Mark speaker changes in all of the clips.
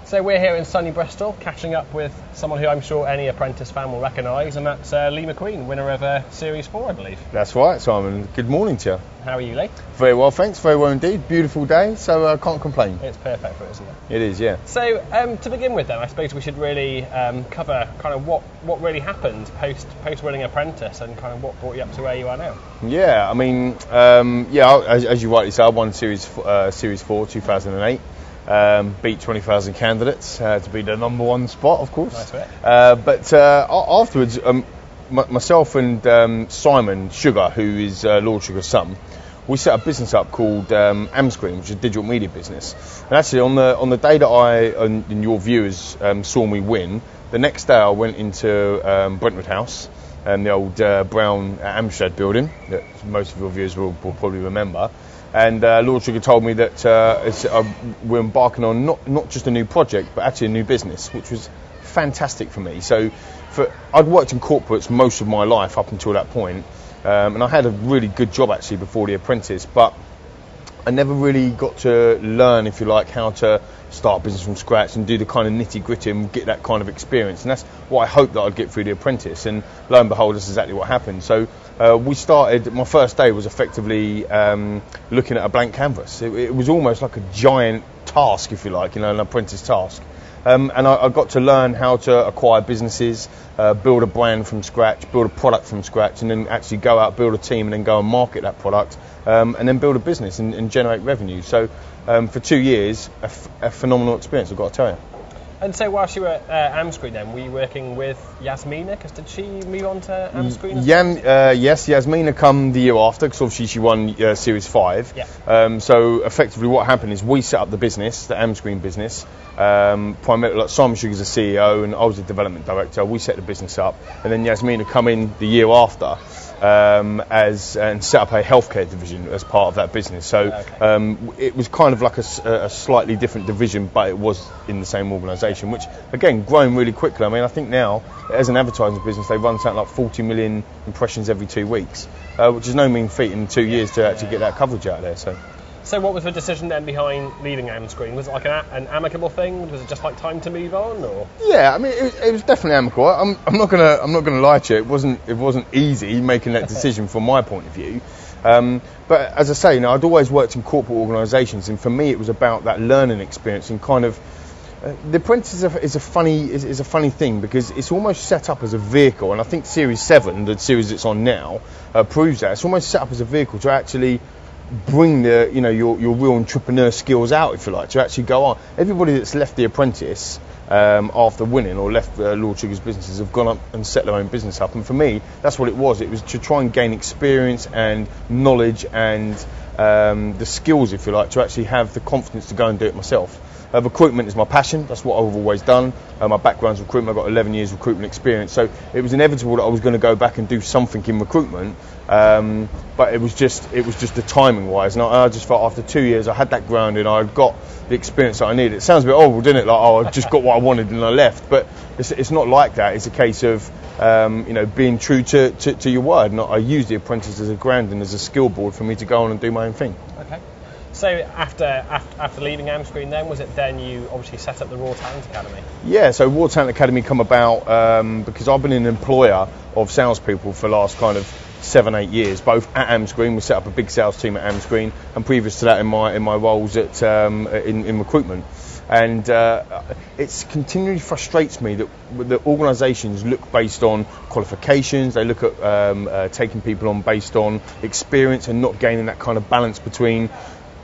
Speaker 1: So we're here in sunny Bristol, catching up with someone who I'm sure any Apprentice fan will recognise, and that's Lee McQueen, winner of Series 4, I believe.
Speaker 2: That's right, Simon. Good morning to you.
Speaker 1: How are you, Lee?
Speaker 2: Very well, thanks. Very well indeed. Beautiful day, so I can't complain.
Speaker 1: It's perfect for it, isn't it?
Speaker 2: It is, yeah.
Speaker 1: So to begin with then, I suppose we should really cover kind of what really happened post winning Apprentice and kind of what brought you up to where you are now.
Speaker 2: Yeah, I mean, as you rightly said, I won Series 4 2008. Beat 20,000 candidates to be the number one spot, of course.
Speaker 1: Nice bit.
Speaker 2: But afterwards, myself and Simon Sugar, who is Lord Sugar's son, we set a business up called McQueen, which is a digital media business. And actually, on the day that I and your viewers saw me win, the next day I went into Brentwood House, the old brown Amstrad building that most of your viewers will probably remember. And Lord Sugar told me that we're embarking on not just a new project, but actually a new business, which was fantastic for me. So I'd worked in corporates most of my life up until that point, and I had a really good job actually before the Apprentice, but I never really got to learn, if you like, how to start a business from scratch and do the kind of nitty-gritty and get that kind of experience. And that's what I hoped that I'd get through the Apprentice. And lo and behold, that's exactly what happened. So we started, my first day was effectively looking at a blank canvas. It was almost like a giant task, if you like, an apprentice task. And I got to learn how to acquire businesses, build a brand from scratch, build a product from scratch, and then actually go out, build a team, and then go and market that product, and then build a business and generate revenue. So for 2 years, a phenomenal experience, I've got to tell you.
Speaker 1: And so whilst you were at McQueen then, were you working with Yasmina? Because did she move on to McQueen?
Speaker 2: Yes, Yasmina come the year after, because obviously she won Series 5.
Speaker 1: Yeah.
Speaker 2: So effectively what happened is we set up the business, the McQueen business. Primarily, like Simon Sugar's the CEO and I was the development director. We set the business up, and then Yasmina come in the year after and set up a healthcare division as part of that business. So it was kind of like a slightly different division, but it was in the same organisation, which again grown really quickly. I mean, I think now as an advertising business they run something like 40 million impressions every 2 weeks, which is no mean feat in 2 years to actually get that coverage out there.
Speaker 1: So what was the decision then behind leaving McQueen? Was it like an amicable thing? Was it just like time to move on, or?
Speaker 2: Yeah, I mean it was definitely amicable. I'm not gonna lie to you. It wasn't easy making that decision from my point of view. But as I say, I'd always worked in corporate organisations, and for me it was about that learning experience and kind of. The Apprentice is a funny thing because it's almost set up as a vehicle, and I think Series 7, the series it's on now, proves that. It's almost set up as a vehicle to actually bring your real entrepreneur skills out, if you like, to actually go on. Everybody that's left the Apprentice after winning or left Lord Sugar's businesses have gone up and set their own business up, and for me that's what it was. It was to try and gain experience and knowledge and the skills, if you like, to actually have the confidence to go and do it myself. Recruitment is my passion. That's what I've always done. My background's recruitment. I've got 11 years recruitment experience, so it was inevitable that I was going to go back and do something in recruitment. But it was just the timing wise, and I just felt after 2 years I had that grounding. I had got the experience that I needed. It sounds a bit horrible, didn't it? Like, I just got what I wanted and I left. But it's not like that. It's a case of being true to your word. And I use the Apprentice as a grounding, as a skill board for me to go on and do my own thing.
Speaker 1: Okay. So after leaving McQueen then, was it then you obviously set up the Raw Talent Academy? Yeah,
Speaker 2: so Raw Talent Academy come about because I've been an employer of salespeople for the last kind of 7-8 years, both at McQueen. We set up a big sales team at McQueen, and previous to that in my roles at in recruitment. And it continually frustrates me that the organisations look based on qualifications. They look at taking people on based on experience and not gaining that kind of balance between,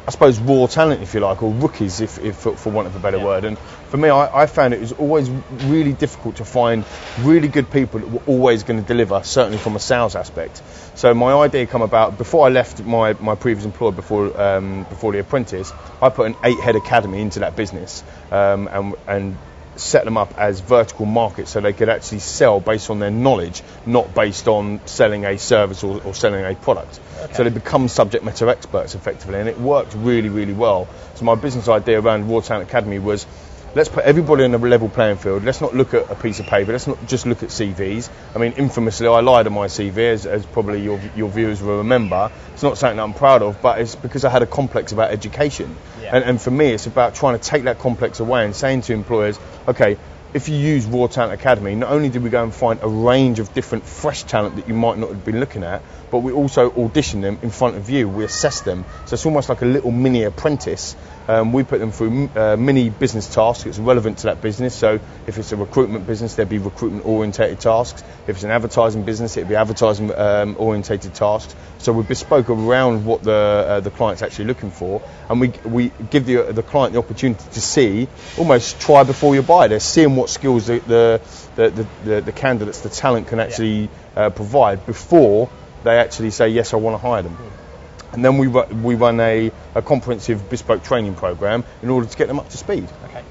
Speaker 2: I suppose, raw talent, if you like, or rookies, if for want of a better word. And for me, I found it was always really difficult to find really good people that were always going to deliver, certainly from a sales aspect. So my idea came about before I left my previous employer, before the Apprentice. I put an 8-head academy into that business and set them up as vertical markets so they could actually sell based on their knowledge, not based on selling a service or selling a product. Okay. So they become subject matter experts effectively, and it worked really, really well. So my business idea around Raw Talent Academy was let's put everybody on a level playing field. Let's not look at a piece of paper. Let's not just look at CVs. I mean, infamously, I lied on my CV, as probably your viewers will remember. It's not something that I'm proud of, but it's because I had a complex about education.
Speaker 1: Yeah.
Speaker 2: And for me, it's about trying to take that complex away and saying to employers, okay, if you use Raw Talent Academy, not only did we go and find a range of different fresh talent that you might not have been looking at, but we also audition them in front of you. We assess them. So it's almost like a little mini apprentice. We put them through mini business tasks that's relevant to that business. So if it's a recruitment business, there'd be recruitment orientated tasks. If it's an advertising business, it'd be advertising orientated tasks. So we bespoke around what the client's actually looking for, and we give the client the opportunity to see, almost try before you buy. They're seeing what skills the candidates, the talent can actually provide before they actually say, yes, I want to hire them. And then we run a comprehensive bespoke training program in order to get them up to speed.
Speaker 1: Okay.